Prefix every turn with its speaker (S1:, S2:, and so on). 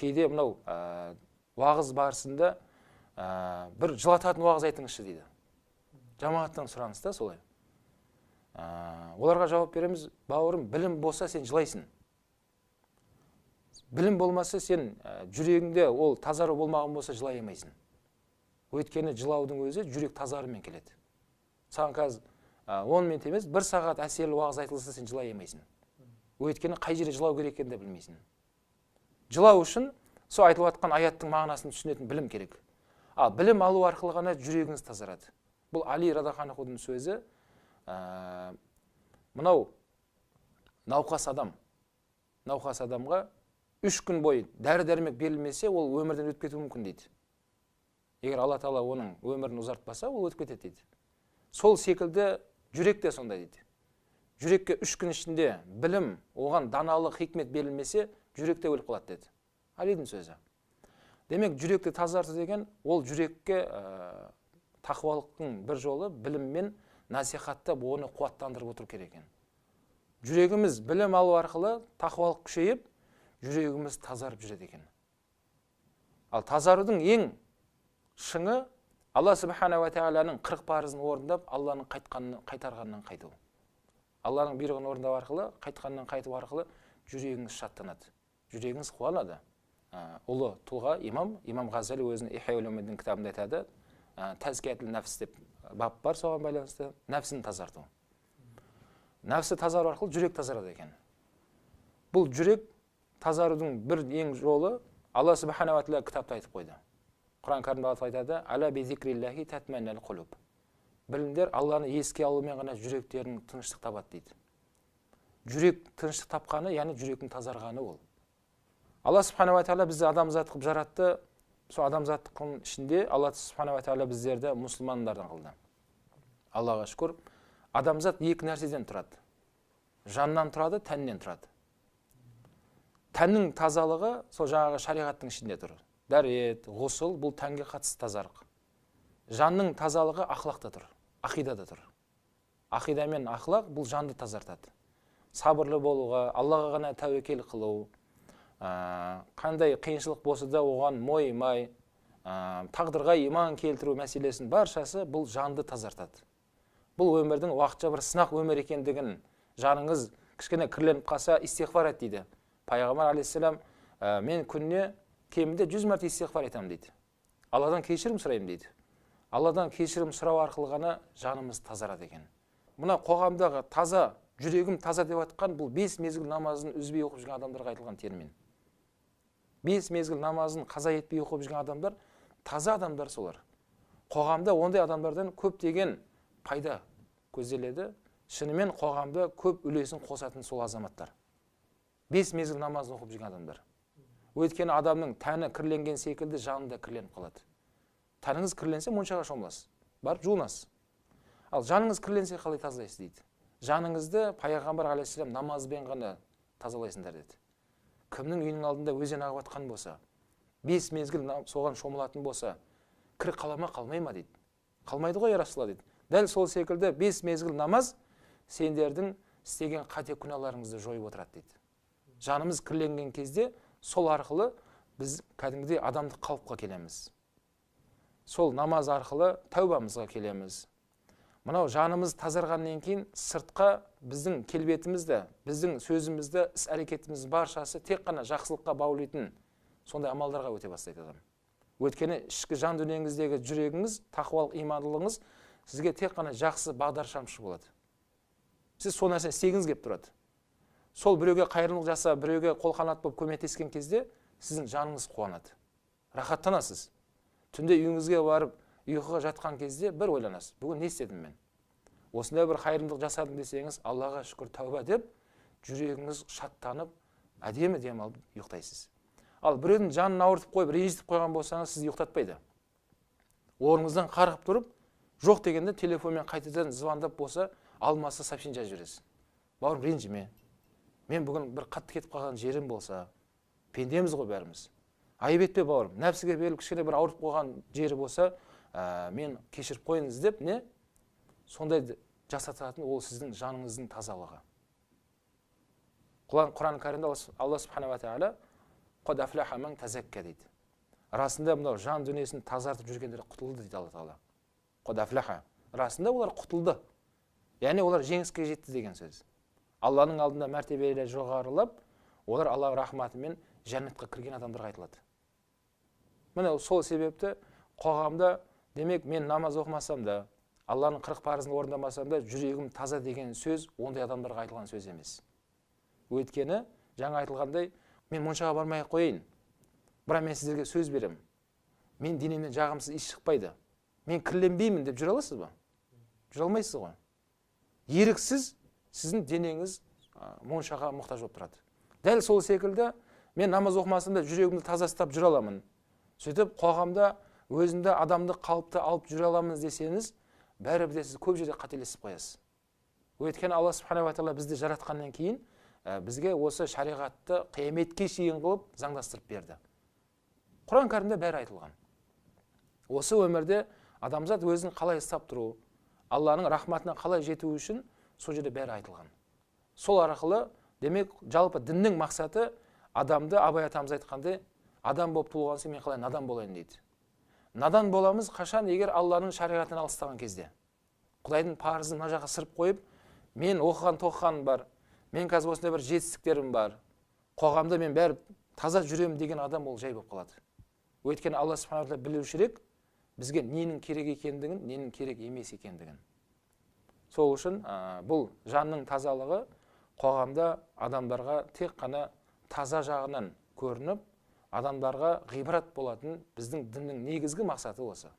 S1: кейде мынау уағыз барысында бір жылататын уағыз айтыңызшы дейді. Жамағаттан сұраныс та солай. Оларға жауап береміз: бауырым, білім болса сен жылайсың. Білім болмаса сен жүрегіңде ол тазару болмаған болса жылай алмайсың. Өйткені жылаудың өзі жүрек тазарымен келеді. Саған қазір 10 минут емес, 1 сағат әсерлі уағыз айтылса сен жылай алмайсың. Өйткені қай жерде жылау керек екенін де білмейсің. Жылау үшін сол айтылып жатқан аяттың мағынасын түсінетін білім керек. Ал білім алу арқылы ғана жүрегіңіз тазарады. Бұл Али радхiyallahu анхудың сөзі. Мынау науқас адамға 3 күн бойы дәрі-дәрмек берілмесе, ол өмірден өтіп кетуі мүмкін дейді. Егер Алла Тағала оның өмірін ұзартпаса, ол өтіп кетеді дейді. Сол секілді жүрек те сондай дейді. Жүрекке 3 күн ішінде білім, оған даналық, хикмет берілмесе, жүректе өліп қалады деді. Алидің сөзі. Демек, жүректі тазарту деген, ол жүрекке тақуалықтың бір жолы біліммен насихаттап, оны қуаттандырып отыру керек екен. Жүрегіміз білім алу арқылы тақуалық күшейіп, жүрегіміз тазарып жүреді екен. Ал тазарудың ең шыңы Алла Субхана ва Тағаланың 40 парызын орындап, Алланың қайтарғанынан қайту. Алланың бұйрығын орындау арқылы, қайтқаннан қайту арқылы жүрегіңіз шаттанады, жүрегіңіз қуанады. Ұлы тұлға имам Ғазали өзінің Ихя улумуддин кітабында айтады, тәзкиятул нәфс деп бап бар, соған байланысты нәпсін тазарту. Нәпсі тазару арқылы жүрек тазарады екен. Бұл жүрек тазарудың бір ең жолы Алла Субхана ва Тағала кітапта айтып қойды. Құран кәрімде айтады: «Аля би зикриллахи татманнул қулуб». Біліңдер, Алланы еске алумен ғана жүректерінің тыныштық табады дейді. Жүрек тыныштық тапқаны, яғни жүректің тазарғаны ол. Алла Субхана ва Тағала бізді адамзат қылып жаратты. Сол адамзаттың ішінде Алла Субхана ва Тағала біздерді мұсылмандардан қылды. Аллаға шүкір. Адамзат 2 нәрседен тұрады. Жаннан тұрады, тәннен тұрады. Тәннің тазалығы сол жаңағы шариғаттың ішінде тұр. Дәрет, ғұсыл, бұл тәнге қатысты тазалық. Жанның тазалығы ақылақта тұр, ақидада тұр. Ақида мен ақылақ бұл жанды тазартады. Сабырлы болуға, Аллаға ғана тәуекел қылу, қандай қиыншылық болса да оған мойымай, тағдырға иман келтіру мәселесін баршасы бұл жанды тазартады. Бұл өмірдің уақытша бір сынақ өмір екендігін жаныңыз кішкене кірленіп қалса, истиғфар ет дейді. Пайғамбар алейхиссалам: мен күніне кемінде 100 мәрте истиғфар етемін дейді. Алладан кешірім сұраймын дейді. Алладан кешірім сұрау арқылы ғана жанымыз тазарады екен. Мына қоғамдағы таза, жүрегім таза деп жатқан бұл 5 мезгіл намазын үзбей оқып жүрген адамдарға айтылған термин. 5 мезгіл намазын қаза етпей оқып жүрген адамдар таза адамдар солар. Қоғамда ондай адамдардан көптеген пайда көзделеді. Шынымен қоғамда көп үлесін қосатын сол азаматтар. 5 мезгіл намазын оқып жүрген адамдар. Өйткені адамның тәні кірленген секілді жаны да кірленіп қалады. Тәніңіз кірленсе моншаға шомыласыз, барып жуынасыз. Ал жаныңыз кірленсе қалай тазалайсыз дейді. Жаныңызды Пайғамбар алейхиссалам намазбен ғана тазалайсыңдар деді. Кімнің үйінің алдында өзен ағып жатқан болса, 5 мезгіл соған шомылатын болса, кір қалама қалмай ма дейді. Қалмайды ғой я Расулалла дейді. Дәл сол секілді 5 мезгіл намаз сендердің істеген қате күнәларыңызды жойып отырады дейді. Жанымыз кірленген кезде сол арқылы біз кәдімгідей адамдық қалыпқа келеміз. Сол намаз арқылы тәубамызға келеміз. Мынау жанымыз тазарғаннан кейін сыртқа біздің келбетімізді, біздің сөзімізді, іс-әрекетіміз баршасы тек қана жақсылыққа баулайтын сондай амалдарға өте бастайды адам. Өйткені ішкі жан дүниеңіздегі жүрегіңіз, тақуалық имандылығыңыз сізге тек қана жақсы бағдаршамшы болады. Сіз сол нәрсені істегіңіз келіп тұрады. Сол біреуге қайырымдылық жасап, біреуге қол қанат болып көмектескен кезде сіздің жаныңыз қуанады. Рахаттанасыз. Түнде үйіңізге барып, ұйқыға жатқан кезде бір ойланасыз. Бүгін не істедім мен? Осындай бір қайырымдылық жасадым десеңіз, Аллаға шүкір тәуба деп, жүрегіңіз шаттанып, әдемі дем алып ұйықтайсыз. Ал біреудің жанын ауыртып қойып, ренжітіп қойған болсаңыз, сізді ұйықтатпайды. Орныңыздан қарғып тұрып, жоқ дегенде телефонмен қайтадан звондап болса, алмаса сообщение жазып жібересіз. Бауырым, ренжіме. Мен бүгін бір қатты кетіп қалған жерім болса, пендеміз ғой бәріміз. Айып етпе бауырым, нәпсіге беріліп кішкене бір ауырып қойған жері болса, мен кешіріп қойыңыз деп, не? Сондай жасататын ол сіздің жаныңыздың тазалығы. Құран кәрімде Алла Субхана ва Тағала қад афлаха ман тазакка дейді. Расында мынау жан дүниесін тазартып жүргендер құтылды дейді Алла Тағала. Қад афлаха. Расында олар құтылды. Яғни олар жеңіске жетті деген сөз. Алланың алдында мәртебелері жоғарылап, олар Аллах рахматымен жәннатқа кірген адамдарға айтылады. Міне сол себепті қоғамда, демек мен намаз оқымасам да, Алланың 40 парызын орындамасам да, жүрегім таза деген сөз ондай адамдарға айтылған сөз емес. Өйткені жаңа айтылғандай, мен моншаға бармай қойайын, бірақ мен сіздерге сөз берем. Мен денемнен жағымсыз иіс шықпайды. Мен кірленбеймін деп жүре аласыз ба? Жүре алмайсыз ғой. Еріксіз сіздің денеңіз моншаға мұқтаж болып тұрады. Дәл сол секілді мен намаз оқымасам да жүрегімді таза ұстап жүре аламын. Сөйтіп қоғамда өзімді адамды қалыпты алып жүре аламын десеңіз, бәрібір сіз көп жерде қателесіп қоясыз. Өйткені Алла субхана ва тағала бізді жаратқаннан кейін бізге осы шариғатты қияметке шейін қылып заңдастырып берді. Құран кәрімде бәрі айтылған. Осы өмірде адамзат өзін қалай ұстап тұру, Алланың рахматына қалай жету үшін сол жерде бәрі айтылған. Сол арқылы, демек, жалпы діннің мақсаты адамды, Абай атамыз айтқандай, адам болып туылған соң мен қалай надан болайын дейді. Надан боламыз қашан, егер Алланың шариғатынан алыстаған кезде. Құдайдың парызын мына жаққа сырып қойып, мен оқыған-тоқығаным бар, мен қазір осындай бір жетістіктерім бар, қоғамда мен бәрі таза жүремін деген адам ол жай болып қалады. Өйткені Алла субхана ва тағала білушірек бізге ненің керек екендігін, ненің керек емес екендігін. Сол үшін бұл жанның тазалығы қоғамда адамдарға тек қана таза жағынан көрініп, адамдарға ғибрат болатын біздің діннің негізгі мақсаты осы.